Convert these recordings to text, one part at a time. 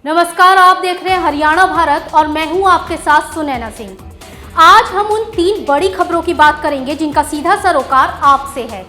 नमस्कार, आप देख रहे हैं हरियाणा भारत और मैं हूं आपके साथ सुनैना सिंह। आज हम उन 3 बड़ी खबरों की बात करेंगे जिनका सीधा सरोकार आपसे है।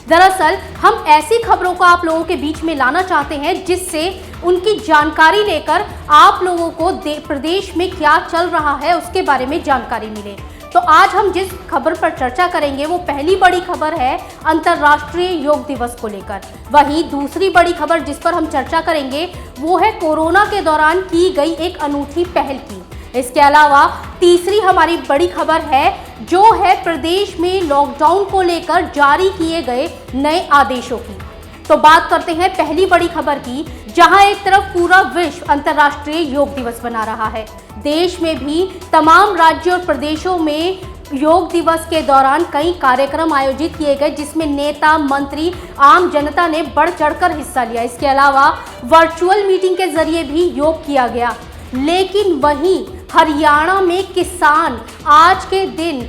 दरअसल हम ऐसी खबरों को आप लोगों के बीच में लाना चाहते हैं जिससे उनकी जानकारी लेकर आप लोगों को प्रदेश में क्या चल रहा है उसके बारे में जानकारी मिले। तो आज हम जिस खबर पर चर्चा करेंगे वो पहली बड़ी खबर है अंतर्राष्ट्रीय योग दिवस को लेकर। वहीं दूसरी बड़ी खबर जिस पर हम चर्चा करेंगे वो है कोरोना के दौरान की गई एक अनूठी पहल की। इसके अलावा तीसरी हमारी बड़ी खबर है जो है प्रदेश में लॉकडाउन को लेकर जारी किए गए नए आदेशों की। तो बात करते हैं पहली बड़ी खबर की, जहां एक तरफ पूरा विश्व अंतर्राष्ट्रीय योग दिवस मना रहा है। देश में भी तमाम राज्यों और प्रदेशों में योग दिवस के दौरान कई कार्यक्रम आयोजित किए गए जिसमें नेता, मंत्री, आम जनता ने बढ़ चढ़कर हिस्सा लिया। इसके अलावा वर्चुअल मीटिंग के जरिए भी योग किया गया। लेकिन वहीं हरियाणा में किसान आज के दिन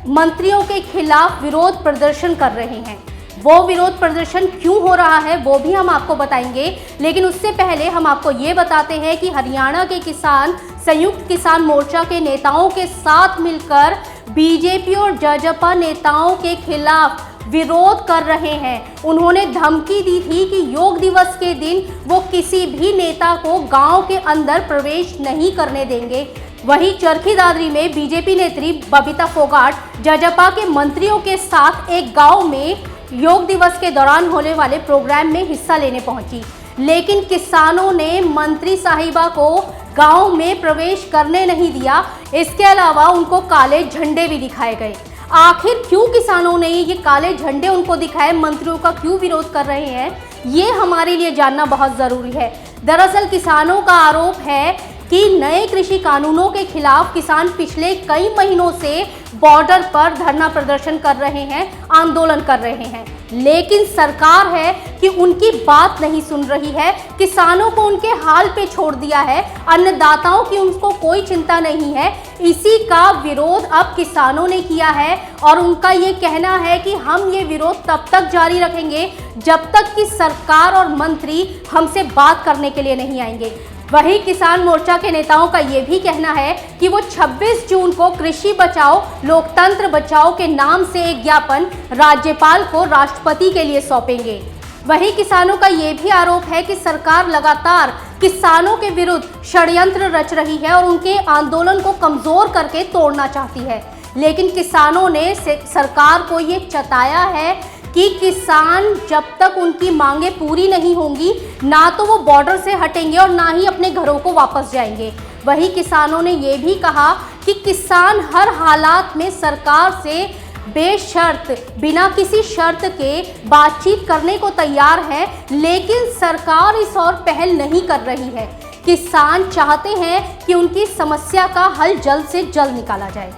मंत्रियों के खिलाफ विरोध प्रदर्शन कर रहे हैं। वो विरोध प्रदर्शन क्यों हो रहा है वो भी हम आपको बताएंगे, लेकिन उससे पहले हम आपको ये बताते हैं कि हरियाणा के किसान संयुक्त किसान मोर्चा के नेताओं के साथ मिलकर बीजेपी और जजपा नेताओं के खिलाफ विरोध कर रहे हैं। उन्होंने धमकी दी थी कि योग दिवस के दिन वो किसी भी नेता को गांव के अंदर प्रवेश नहीं करने देंगे। वहीं चरखी दादरी में बीजेपी नेत्री बबीता फोगाट जजपा के मंत्रियों के साथ एक गांव में योग दिवस के दौरान होने वाले प्रोग्राम में हिस्सा लेने पहुंची, लेकिन किसानों ने मंत्री साहिबा को गांव में प्रवेश करने नहीं दिया। इसके अलावा उनको काले झंडे भी दिखाए गए। आखिर क्यों किसानों ने ये काले झंडे उनको दिखाए, मंत्रियों का क्यों विरोध कर रहे हैं, ये हमारे लिए जानना बहुत ज़रूरी है। दरअसल किसानों का आरोप है कि नए कृषि कानूनों के खिलाफ किसान पिछले कई महीनों से बॉर्डर पर धरना प्रदर्शन कर रहे हैं, आंदोलन कर रहे हैं, लेकिन सरकार है कि उनकी बात नहीं सुन रही है। किसानों को उनके हाल पे छोड़ दिया है, अन्नदाताओं की उनको कोई चिंता नहीं है। इसी का विरोध अब किसानों ने किया है और उनका ये कहना है कि हम ये विरोध तब तक जारी रखेंगे जब तक कि सरकार और मंत्री हमसे बात करने के लिए नहीं आएंगे। वहीं किसान मोर्चा के नेताओं का ये भी कहना है कि वो 26 जून को कृषि बचाओ लोकतंत्र बचाओ के नाम से एक ज्ञापन राज्यपाल को राष्ट्रपति के लिए सौंपेंगे। वहीं किसानों का ये भी आरोप है कि सरकार लगातार किसानों के विरुद्ध षड्यंत्र रच रही है और उनके आंदोलन को कमजोर करके तोड़ना चाहती है। लेकिन किसानों ने सरकार को ये चताया है कि किसान जब तक उनकी मांगें पूरी नहीं होंगी ना तो वो बॉर्डर से हटेंगे और ना ही अपने घरों को वापस जाएंगे। वहीं किसानों ने ये भी कहा कि किसान हर हालात में सरकार से बेशर्त बिना किसी शर्त के बातचीत करने को तैयार है, लेकिन सरकार इस ओर पहल नहीं कर रही है। किसान चाहते हैं कि उनकी समस्या का हल जल्द से जल्द निकाला जाए।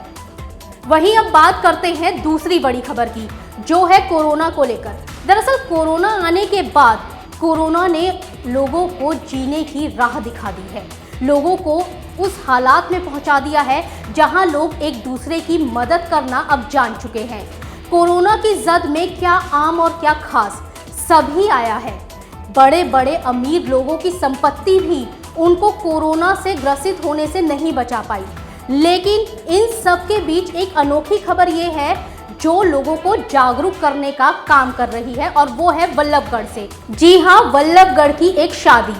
वहीं अब बात करते हैं दूसरी बड़ी खबर की, जो है कोरोना को लेकर। दरअसल कोरोना आने के बाद कोरोना ने लोगों को जीने की राह दिखा दी है, लोगों को उस हालात में पहुंचा दिया है जहां लोग एक दूसरे की मदद करना अब जान चुके हैं। कोरोना की जद में क्या आम और क्या खास सभी आया है। बड़े बड़े अमीर लोगों की संपत्ति भी उनको कोरोना से ग्रसित होने से नहीं बचा पाई, लेकिन इन सब के बीच एक अनोखी खबर ये है जो लोगों को जागरूक करने का काम कर रही है और वो है वल्लभगढ़ से। जी हाँ, वल्लभगढ़ की एक शादी,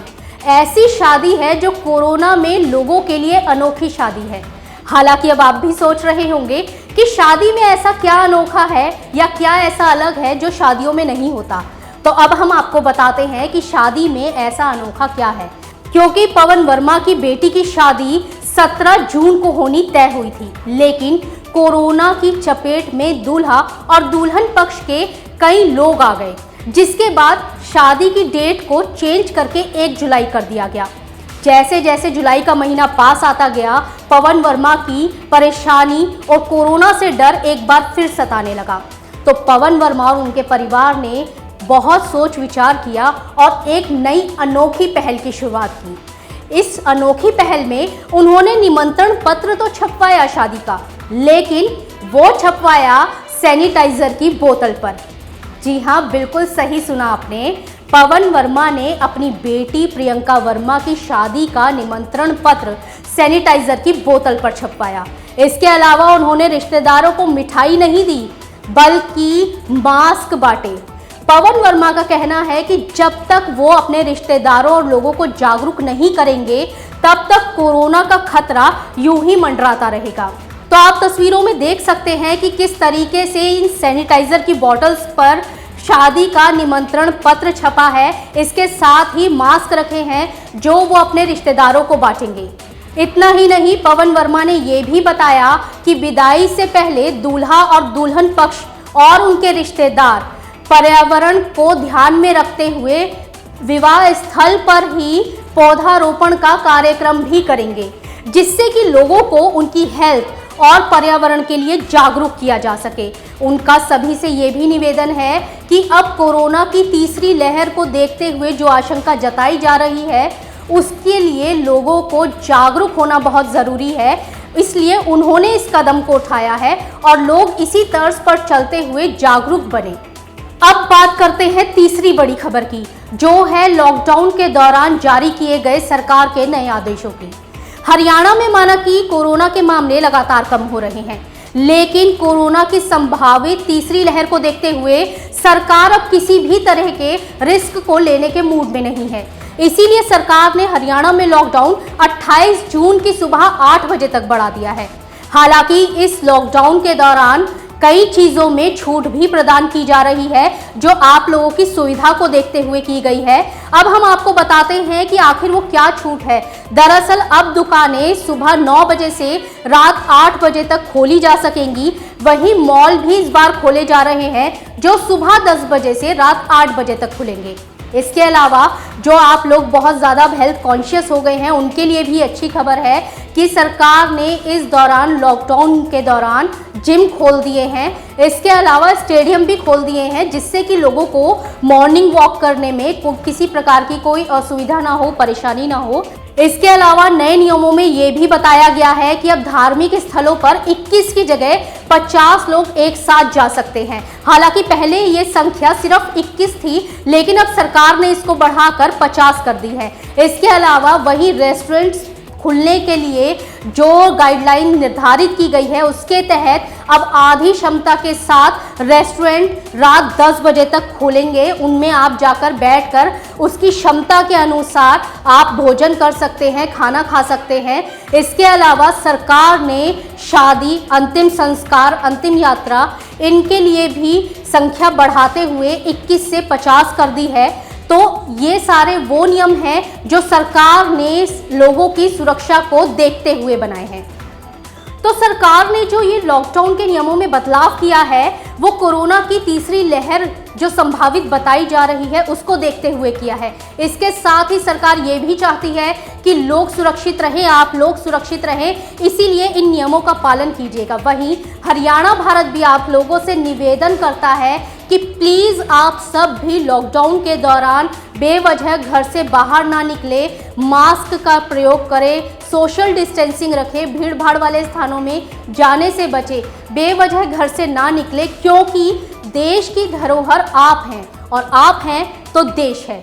ऐसी शादी है जो कोरोना में लोगों के लिए अनोखी शादी है। हालांकि अब आप भी सोच रहे होंगे कि शादी में ऐसा क्या अनोखा है या क्या ऐसा अलग है जो शादियों में नहीं होता। तो अब हम आपको बताते हैं कि शादी में ऐसा अनोखा क्या है, क्योंकि पवन वर्मा की बेटी की शादी 17 जून को होनी तय हुई थी, लेकिन कोरोना की चपेट में दूल्हा और दुल्हन पक्ष के कई लोग आ गए, जिसके बाद शादी की डेट को चेंज करके 1 जुलाई कर दिया गया। जैसे जैसे जुलाई का महीना पास आता गया, पवन वर्मा की परेशानी और कोरोना से डर एक बार फिर सताने लगा। तो पवन वर्मा और उनके परिवार ने बहुत सोच विचार किया और एक नई अनोखी पहल की शुरुआत की। इस अनोखी पहल में उन्होंने निमंत्रण पत्र तो छपवाया शादी का, लेकिन वो छपवाया सैनिटाइजर की बोतल पर। जी हाँ, बिल्कुल सही सुना आपने। पवन वर्मा ने अपनी बेटी प्रियंका वर्मा की शादी का निमंत्रण पत्र सैनिटाइजर की बोतल पर छपवाया। इसके अलावा उन्होंने रिश्तेदारों को मिठाई नहीं दी बल्कि मास्क बांटे। पवन वर्मा का कहना है कि जब तक वो अपने रिश्तेदारों और लोगों को जागरूक नहीं करेंगे तब तक कोरोना का खतरा यूं ही मंडराता रहेगा। तो आप तस्वीरों में देख सकते हैं कि किस तरीके से इन सैनिटाइजर की बॉटल्स पर शादी का निमंत्रण पत्र छपा है। इसके साथ ही मास्क रखे हैं जो वो अपने रिश्तेदारों को बांटेंगे। इतना ही नहीं, पवन वर्मा ने ये भी बताया कि विदाई से पहले दूल्हा और दुल्हन पक्ष और उनके रिश्तेदार पर्यावरण को ध्यान में रखते हुए विवाह स्थल पर ही पौधारोपण का कार्यक्रम भी करेंगे, जिससे कि लोगों को उनकी हेल्थ और पर्यावरण के लिए जागरूक किया जा सके। उनका सभी से ये भी निवेदन है कि अब कोरोना की तीसरी लहर को देखते हुए जो आशंका जताई जा रही है उसके लिए लोगों को जागरूक होना बहुत ज़रूरी है। इसलिए उन्होंने इस कदम को उठाया है और लोग इसी तर्ज पर चलते हुए जागरूक बने। अब बात करते हैं तीसरी बड़ी खबर की, जो है लॉकडाउन के दौरान जारी किए गए सरकार के नए आदेशों की। हरियाणा में माना कि कोरोना के मामले लगातार कम हो रहे हैं, लेकिन कोरोना की संभावित तीसरी लहर को देखते हुए सरकार अब किसी भी तरह के रिस्क को लेने के मूड में नहीं है। इसीलिए सरकार ने हरियाणा में लॉकडाउन 28 जून की सुबह 8 बजे तक बढ़ा दिया है। हालांकि इस लॉकडाउन के दौरान कई चीज़ों में छूट भी प्रदान की जा रही है, जो आप लोगों की सुविधा को देखते हुए की गई है। अब हम आपको बताते हैं कि आखिर वो क्या छूट है। दरअसल अब दुकानें सुबह 9 बजे से रात 8 बजे तक खोली जा सकेंगी। वहीं मॉल भी इस बार खोले जा रहे हैं, जो सुबह 10 बजे से रात 8 बजे तक खुलेंगे। इसके अलावा जो आप लोग बहुत ज़्यादा हेल्थ कॉन्शियस हो गए हैं उनके लिए भी अच्छी खबर है कि सरकार ने इस दौरान लॉकडाउन के दौरान जिम खोल दिए हैं। इसके अलावा स्टेडियम भी खोल दिए हैं, जिससे कि लोगों को मॉर्निंग वॉक करने में किसी प्रकार की कोई असुविधा ना हो, परेशानी ना हो। इसके अलावा नए नियमों में ये भी बताया गया है कि अब धार्मिक स्थलों पर 21 की जगह 50 लोग एक साथ जा सकते हैं। हालांकि पहले ये संख्या सिर्फ 21 थी, लेकिन अब सरकार ने इसको बढ़ाकर 50 कर दी है। इसके अलावा वही रेस्टोरेंट्स खुलने के लिए जो गाइडलाइन निर्धारित की गई है उसके तहत अब आधी क्षमता के साथ रेस्टोरेंट रात 10 बजे तक खोलेंगे। उनमें आप जाकर बैठकर उसकी क्षमता के अनुसार आप भोजन कर सकते हैं, खाना खा सकते हैं। इसके अलावा सरकार ने शादी, अंतिम संस्कार, अंतिम यात्रा इनके लिए भी संख्या बढ़ाते हुए 21 से 50 कर दी है। तो ये सारे वो नियम हैं जो सरकार ने लोगों की सुरक्षा को देखते हुए बनाए हैं। तो सरकार ने जो ये लॉकडाउन के नियमों में बदलाव किया है वो कोरोना की तीसरी लहर जो संभावित बताई जा रही है उसको देखते हुए किया है। इसके साथ ही सरकार ये भी चाहती है कि लोग सुरक्षित रहें, आप लोग सुरक्षित रहें, इसीलिए इन नियमों का पालन कीजिएगा। वहीं हरियाणा भारत भी आप लोगों से निवेदन करता है कि प्लीज़ आप सब भी लॉकडाउन के दौरान बेवजह घर से बाहर ना निकले, मास्क का प्रयोग करें, सोशल डिस्टेंसिंग रखें, भीड़ भाड़ वाले स्थानों में जाने से बचें, बेवजह घर से ना निकले, क्योंकि देश की धरोहर आप हैं और आप हैं तो देश है।